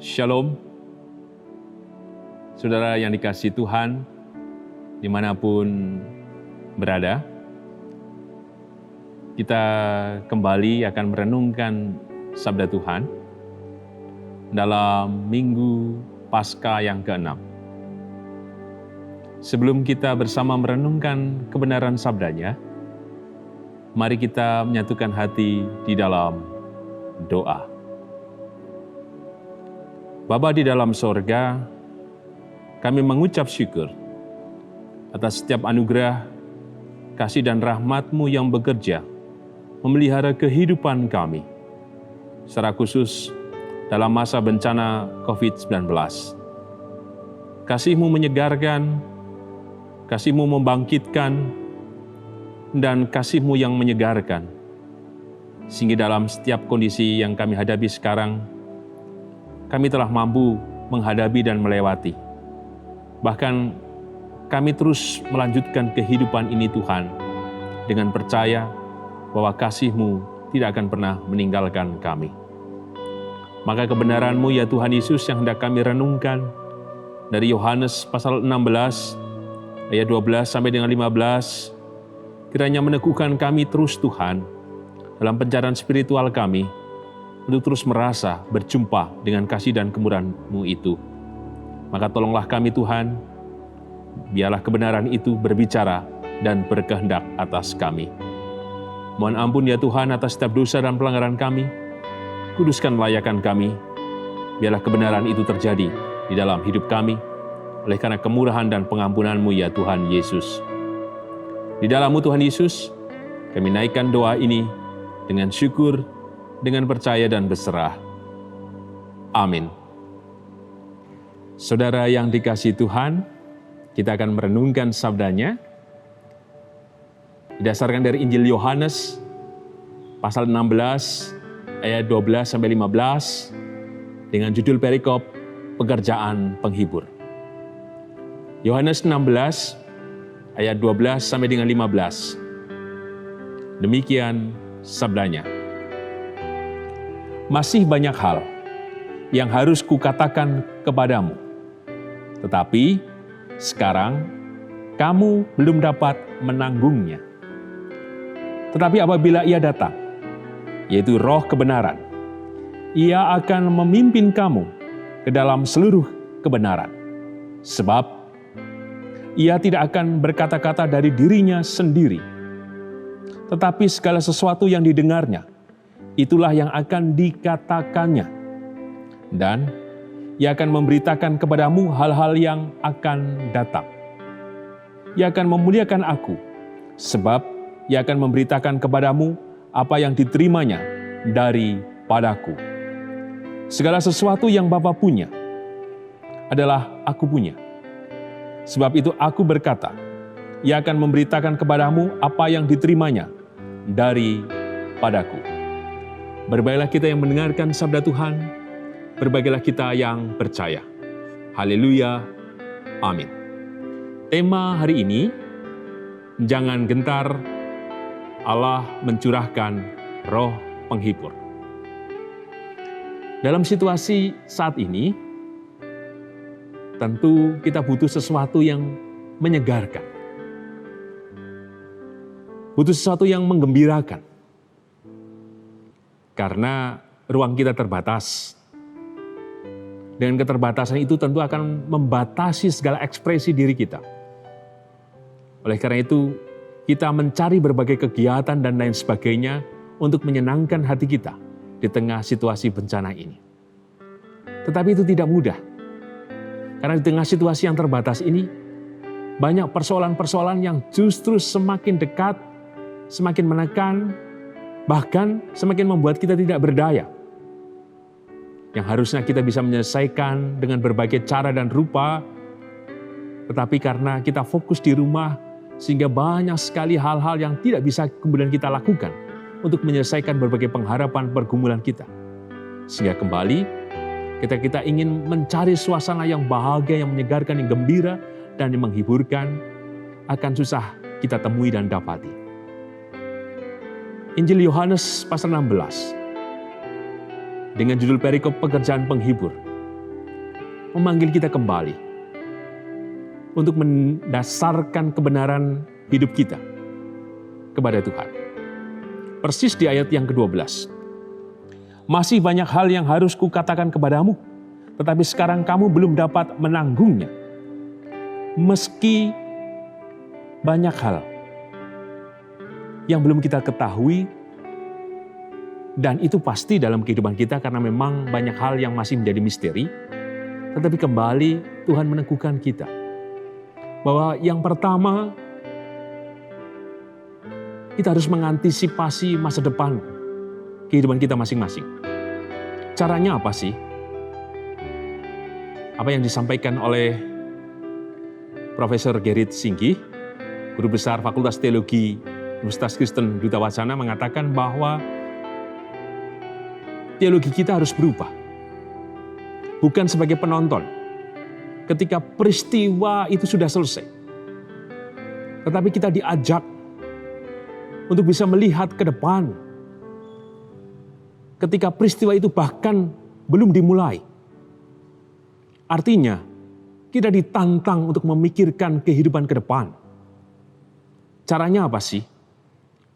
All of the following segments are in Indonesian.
Shalom, saudara yang dikasihi Tuhan, dimanapun berada. Kita kembali akan merenungkan Sabda Tuhan dalam Minggu Paskah yang ke-6. Sebelum kita bersama merenungkan kebenaran sabdanya, mari kita menyatukan hati di dalam doa. Bapa di dalam sorga, kami mengucap syukur atas setiap anugerah, kasih dan rahmat-Mu yang bekerja, memelihara kehidupan kami, secara khusus dalam masa bencana COVID-19. Kasih-Mu menyegarkan, kasih-Mu membangkitkan, dan kasih-Mu yang menyegarkan, sehingga dalam setiap kondisi yang kami hadapi sekarang, kami telah mampu menghadapi dan melewati. Bahkan kami terus melanjutkan kehidupan ini Tuhan, dengan percaya bahwa kasih-Mu tidak akan pernah meninggalkan kami. Maka kebenaran-Mu ya Tuhan Yesus yang hendak kami renungkan dari Yohanes pasal 16 ayat 12 sampai dengan 15, kiranya meneguhkan kami terus Tuhan dalam pencarian spiritual kami, untuk terus merasa berjumpa dengan kasih dan kemurahan-Mu itu. Maka tolonglah kami Tuhan, biarlah kebenaran itu berbicara dan berkehendak atas kami. Mohon ampun ya Tuhan atas setiap dosa dan pelanggaran kami, kuduskan layakan kami, biarlah kebenaran itu terjadi di dalam hidup kami, oleh karena kemurahan dan pengampunan-Mu ya Tuhan Yesus. Di dalam-Mu Tuhan Yesus, kami naikkan doa ini dengan syukur, dengan percaya dan berserah. Amin. Saudara yang dikasihi Tuhan, kita akan merenungkan sabdanya didasarkan dari Injil Yohanes pasal 16 ayat 12 sampai 15 dengan judul perikop pekerjaan penghibur. Yohanes 16 ayat 12 sampai dengan 15. Demikian sabdanya. Masih banyak hal yang harus kukatakan kepadamu, tetapi sekarang kamu belum dapat menanggungnya. Tetapi apabila Ia datang, yaitu Roh kebenaran, Ia akan memimpin kamu ke dalam seluruh kebenaran. Sebab Ia tidak akan berkata-kata dari dirinya sendiri, tetapi segala sesuatu yang didengarnya, itulah yang akan dikatakannya. Dan Ia akan memberitakan kepadamu hal-hal yang akan datang. Ia akan memuliakan aku, sebab Ia akan memberitakan kepadamu apa yang diterimanya daripadaku. Segala sesuatu yang Bapa punya adalah aku punya. Sebab itu aku berkata, Ia akan memberitakan kepadamu apa yang diterimanya daripadaku. Berbahagialah kita yang mendengarkan sabda Tuhan, berbahagialah kita yang percaya. Haleluya, amin. Tema hari ini, jangan gentar, Allah mencurahkan Roh penghibur. Dalam situasi saat ini, tentu kita butuh sesuatu yang menyegarkan. Butuh sesuatu yang menggembirakan. Karena ruang kita terbatas. Dengan keterbatasan itu tentu akan membatasi segala ekspresi diri kita. Oleh karena itu, kita mencari berbagai kegiatan dan lain sebagainya untuk menyenangkan hati kita di tengah situasi bencana ini. Tetapi itu tidak mudah. Karena di tengah situasi yang terbatas ini, banyak persoalan-persoalan yang justru semakin dekat, semakin menekan, bahkan semakin membuat kita tidak berdaya. Yang harusnya kita bisa menyelesaikan dengan berbagai cara dan rupa, tetapi karena kita fokus di rumah, sehingga banyak sekali hal-hal yang tidak bisa kemudian kita lakukan untuk menyelesaikan berbagai pengharapan pergumulan kita. Sehingga kembali, kita ingin mencari suasana yang bahagia, yang menyegarkan, yang gembira, dan yang menghiburkan, akan susah kita temui dan dapati. Injil Yohanes pasal 16 dengan judul perikop pekerjaan penghibur memanggil kita kembali untuk mendasarkan kebenaran hidup kita kepada Tuhan. Persis di ayat yang ke-12. Masih banyak hal yang harus kukatakan kepadamu, tetapi sekarang kamu belum dapat menanggungnya. Meski banyak hal yang belum kita ketahui, dan itu pasti dalam kehidupan kita karena memang banyak hal yang masih menjadi misteri, tetapi kembali Tuhan meneguhkan kita bahwa yang pertama, kita harus mengantisipasi masa depan kehidupan kita masing-masing. Caranya apa sih? Apa yang disampaikan oleh Profesor Gerrit Singgi, Guru Besar Fakultas Teologi Universitas Kristen Duta Wacana, mengatakan bahwa teologi kita harus berubah. Bukan sebagai penonton ketika peristiwa itu sudah selesai. Tetapi kita diajak untuk bisa melihat ke depan ketika peristiwa itu bahkan belum dimulai. Artinya, kita ditantang untuk memikirkan kehidupan ke depan. Caranya apa sih?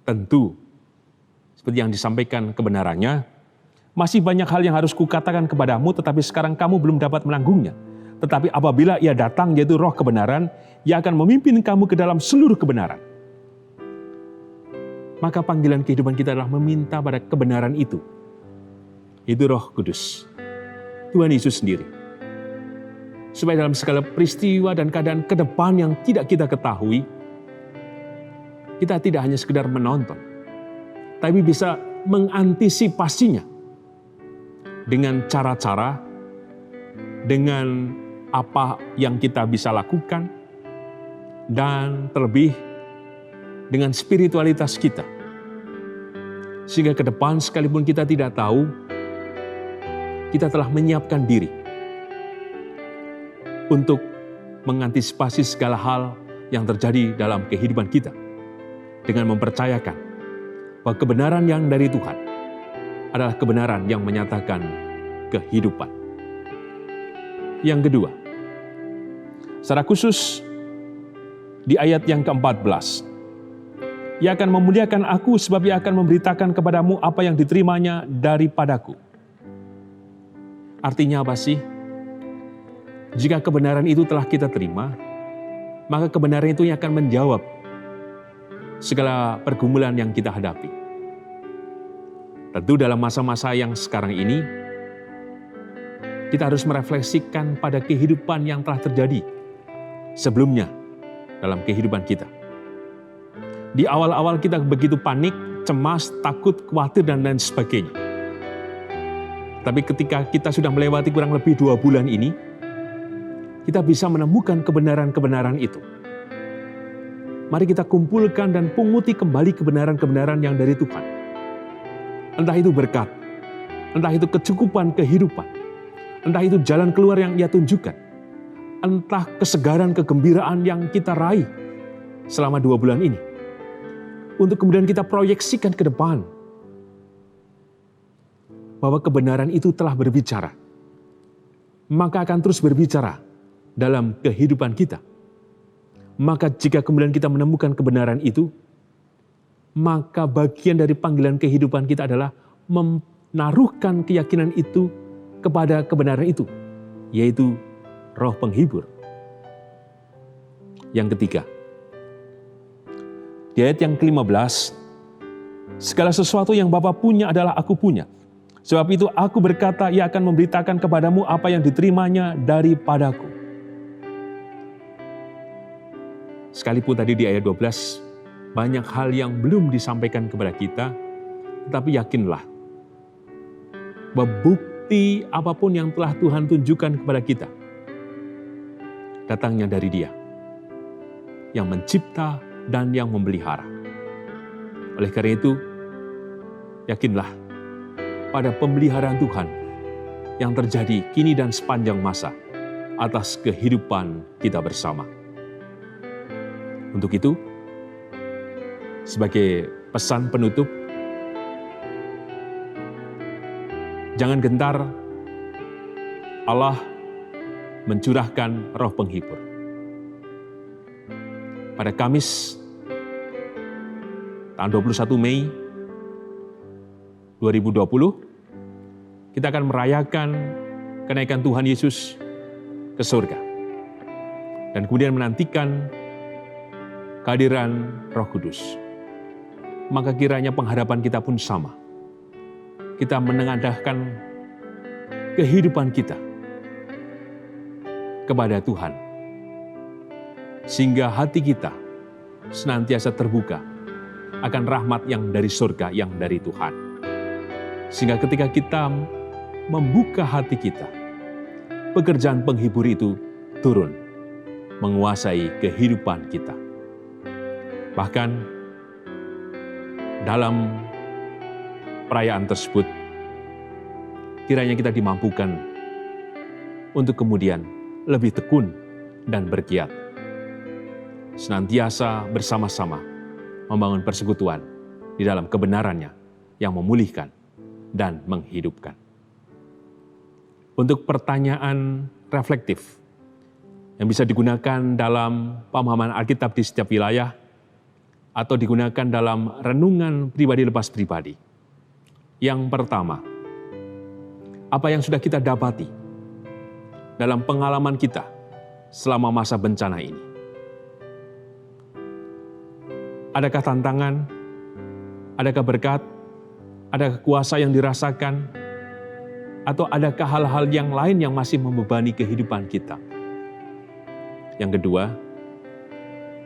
Tentu, seperti yang disampaikan kebenarannya, masih banyak hal yang harus kukatakan kepadamu, tetapi sekarang kamu belum dapat menanggungnya. Tetapi apabila ia datang, yaitu Roh kebenaran, ia akan memimpin kamu ke dalam seluruh kebenaran. Maka panggilan kehidupan kita adalah meminta pada kebenaran itu. Itu Roh Kudus, Tuhan Yesus sendiri. Supaya dalam segala peristiwa dan keadaan ke depan yang tidak kita ketahui, kita tidak hanya sekedar menonton, tapi bisa mengantisipasinya dengan cara-cara, dengan apa yang kita bisa lakukan, dan terlebih dengan spiritualitas kita. Sehingga ke depan sekalipun kita tidak tahu, kita telah menyiapkan diri untuk mengantisipasi segala hal yang terjadi dalam kehidupan kita dengan mempercayakan bahwa kebenaran yang dari Tuhan adalah kebenaran yang menyatakan kehidupan. Yang kedua, secara khusus di ayat yang ke-14, ia akan memuliakan aku sebab ia akan memberitakan kepadamu apa yang diterimanya daripadaku. Artinya apa sih? Jika kebenaran itu telah kita terima, maka kebenaran itu yang akan menjawab segala pergumulan yang kita hadapi. Tentu dalam masa-masa yang sekarang ini, kita harus merefleksikan pada kehidupan yang telah terjadi sebelumnya dalam kehidupan kita. Di awal-awal kita begitu panik, cemas, takut, khawatir, dan lain sebagainya. Tapi ketika kita sudah melewati kurang lebih 2 bulan ini, kita bisa menemukan kebenaran-kebenaran itu. Mari kita kumpulkan dan punguti kembali kebenaran-kebenaran yang dari Tuhan. Entah itu berkat, entah itu kecukupan kehidupan, entah itu jalan keluar yang Ia tunjukkan, entah kesegaran, kegembiraan yang kita raih selama 2 bulan ini. Untuk kemudian kita proyeksikan ke depan, bahwa kebenaran itu telah berbicara, maka akan terus berbicara dalam kehidupan kita. Maka jika kemudian kita menemukan kebenaran itu, maka bagian dari panggilan kehidupan kita adalah menaruhkan keyakinan itu kepada kebenaran itu, yaitu Roh penghibur. Yang ketiga, di ayat yang ke-15, segala sesuatu yang Bapa punya adalah aku punya. Sebab itu aku berkata, ia akan memberitakan kepadamu apa yang diterimanya daripadaku. Sekalipun tadi di ayat 12, banyak hal yang belum disampaikan kepada kita, tetapi yakinlah bahwa bukti apapun yang telah Tuhan tunjukkan kepada kita, datangnya dari Dia, yang mencipta dan yang memelihara. Oleh karena itu, yakinlah pada pemeliharaan Tuhan yang terjadi kini dan sepanjang masa atas kehidupan kita bersama. Untuk itu, sebagai pesan penutup, jangan gentar, Allah mencurahkan Roh Penghibur. Pada Kamis tanggal 21 Mei 2020, kita akan merayakan kenaikan Tuhan Yesus ke surga. Dan kemudian menantikan kehadiran Roh Kudus. Maka kiranya pengharapan kita pun sama. Kita menengadahkan kehidupan kita kepada Tuhan. Sehingga hati kita senantiasa terbuka akan rahmat yang dari surga, yang dari Tuhan. Sehingga ketika kita membuka hati kita, pekerjaan penghibur itu turun, menguasai kehidupan kita. Bahkan dalam perayaan tersebut, kiranya kita dimampukan untuk kemudian lebih tekun dan bergiat, senantiasa bersama-sama membangun persekutuan di dalam kebenarannya yang memulihkan dan menghidupkan. Untuk pertanyaan reflektif yang bisa digunakan dalam pemahaman Alkitab di setiap wilayah atau digunakan dalam renungan pribadi lepas pribadi. Yang pertama, apa yang sudah kita dapati dalam pengalaman kita selama masa bencana ini? Adakah tantangan? Adakah berkat? Adakah kuasa yang dirasakan? Atau adakah hal-hal yang lain yang masih membebani kehidupan kita? Yang kedua,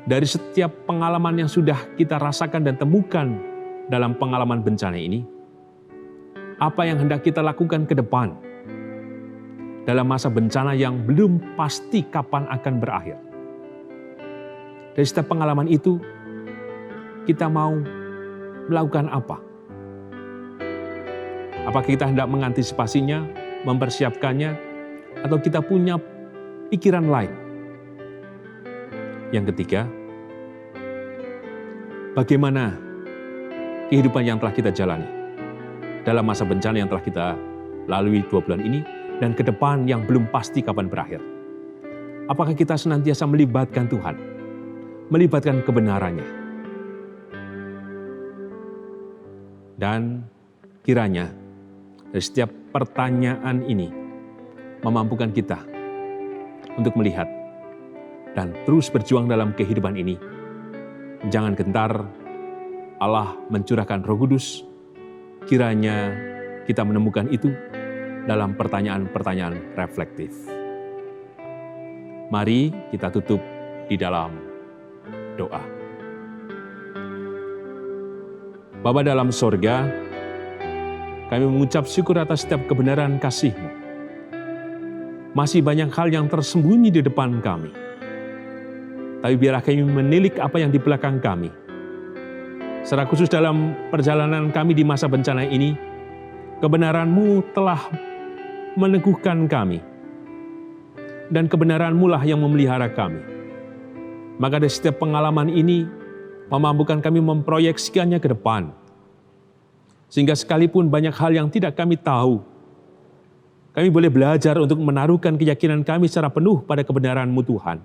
dari setiap pengalaman yang sudah kita rasakan dan temukan dalam pengalaman bencana ini, apa yang hendak kita lakukan ke depan dalam masa bencana yang belum pasti kapan akan berakhir? Dari setiap pengalaman itu, kita mau melakukan apa? Apakah kita hendak mengantisipasinya, mempersiapkannya, atau kita punya pikiran lain? Yang ketiga, bagaimana kehidupan yang telah kita jalani dalam masa bencana yang telah kita lalui 2 bulan ini, dan ke depan yang belum pasti kapan berakhir? Apakah kita senantiasa melibatkan Tuhan, melibatkan kebenarannya? Dan kiranya dari setiap pertanyaan ini memampukan kita untuk melihat dan terus berjuang dalam kehidupan ini. Jangan gentar, Allah mencurahkan Roh Kudus. Kiranya kita menemukan itu dalam pertanyaan-pertanyaan reflektif. Mari kita tutup di dalam doa. Bapa dalam sorga, kami mengucap syukur atas setiap kebenaran kasih-Mu. Masih banyak hal yang tersembunyi di depan kami. Tapi biarlah kami menilik apa yang di belakang kami. Secara khusus dalam perjalanan kami di masa bencana ini, kebenaran-Mu telah meneguhkan kami. Dan kebenaran-Mu lah yang memelihara kami. Maka dari setiap pengalaman ini, memampukan kami memproyeksikannya ke depan. Sehingga sekalipun banyak hal yang tidak kami tahu, kami boleh belajar untuk menaruhkan keyakinan kami secara penuh pada kebenaran-Mu Tuhan.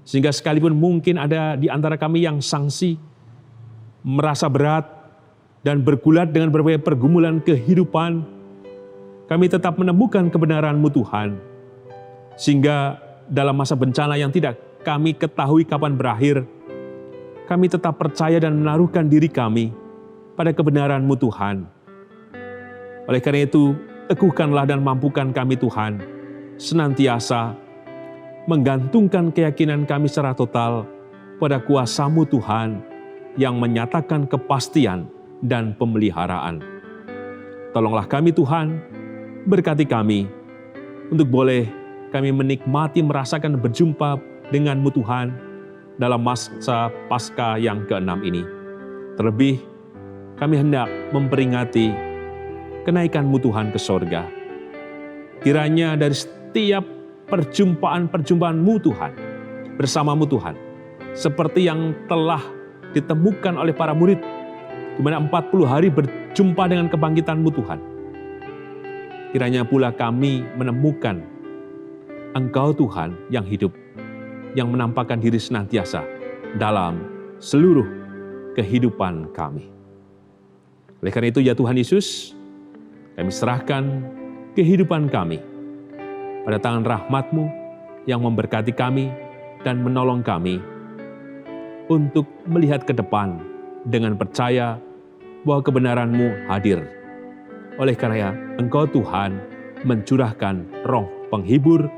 Sehingga sekalipun mungkin ada di antara kami yang sangsi, merasa berat, dan bergulat dengan berbagai pergumulan kehidupan, kami tetap menemukan kebenaran-Mu Tuhan. Sehingga dalam masa bencana yang tidak kami ketahui kapan berakhir, kami tetap percaya dan menaruhkan diri kami pada kebenaran-Mu Tuhan. Oleh karena itu, teguhkanlah dan mampukan kami Tuhan, senantiasa menggantungkan keyakinan kami secara total pada kuasa-Mu Tuhan yang menyatakan kepastian dan pemeliharaan. Tolonglah kami Tuhan, berkati kami untuk boleh kami menikmati, merasakan, berjumpa dengan-Mu Tuhan dalam masa Paskah yang ke-6 ini. Terlebih, kami hendak memperingati kenaikan-Mu Tuhan ke sorga. Kiranya dari setiap perjumpaan-perjumpaan-Mu Tuhan, bersama-Mu Tuhan, seperti yang telah ditemukan oleh para murid, di mana 40 hari berjumpa dengan kebangkitan-Mu Tuhan. Kiranya pula kami menemukan Engkau Tuhan yang hidup, yang menampakkan diri senantiasa dalam seluruh kehidupan kami. Oleh karena itu ya Tuhan Yesus, kami serahkan kehidupan kami pada tangan rahmat-Mu yang memberkati kami dan menolong kami untuk melihat ke depan dengan percaya bahwa kebenaran-Mu hadir. Oleh karena Engkau Tuhan mencurahkan roh penghibur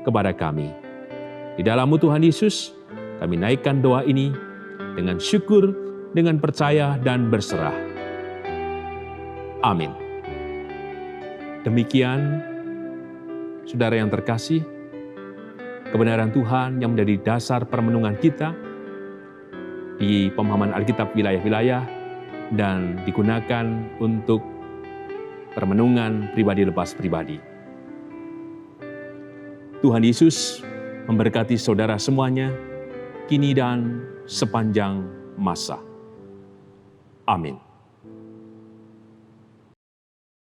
kepada kami. Di dalam-Mu Tuhan Yesus, kami naikkan doa ini dengan syukur, dengan percaya dan berserah. Amin. Demikian, saudara yang terkasih, kebenaran Tuhan yang menjadi dasar permenungan kita di pemahaman Alkitab wilayah-wilayah dan digunakan untuk permenungan pribadi lepas pribadi. Tuhan Yesus memberkati saudara semuanya, kini dan sepanjang masa. Amin.